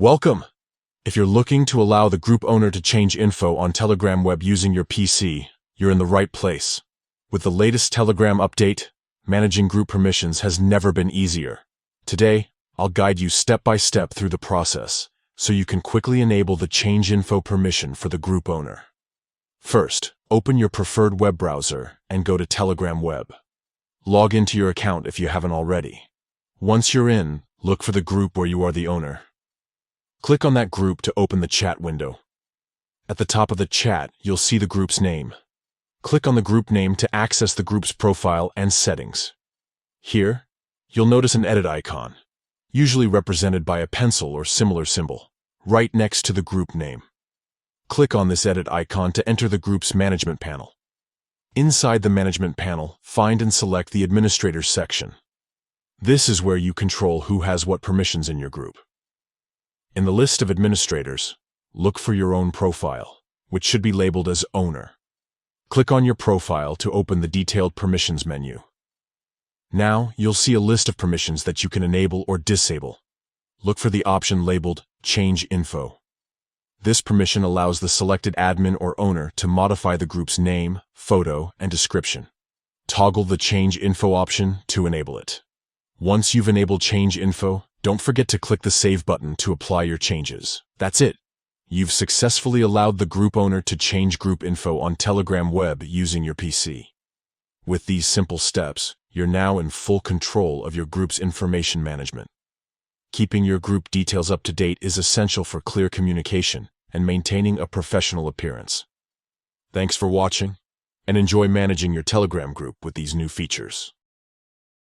Welcome! If you're looking to allow the group owner to change info on Telegram web using your PC, you're in the right place. With the latest Telegram update, managing group permissions has never been easier. Today, I'll guide you step by step through the process, so you can quickly enable the change info permission for the group owner. First, open your preferred web browser and go to Telegram web. Log into your account if you haven't already. Once you're in, look for the group where you are the owner. Click on that group to open the chat window. At the top of the chat, you'll see the group's name. Click on the group name to access the group's profile and settings. Here, you'll notice an edit icon, usually represented by a pencil or similar symbol, right next to the group name. Click on this edit icon to enter the group's management panel. Inside the management panel, find and select the Administrators section. This is where you control who has what permissions in your group. In the list of administrators, look for your own profile, which should be labeled as Owner. Click on your profile to open the Detailed Permissions menu. Now, you'll see a list of permissions that you can enable or disable. Look for the option labeled Change Info. This permission allows the selected admin or owner to modify the group's name, photo, and description. Toggle the Change Info option to enable it. Once you've enabled Change Info, don't forget to click the Save button to apply your changes. That's it. You've successfully allowed the group owner to change group info on Telegram web using your PC. With these simple steps, you're now in full control of your group's information management. Keeping your group details up to date is essential for clear communication and maintaining a professional appearance. Thanks for watching, and enjoy managing your Telegram group with these new features.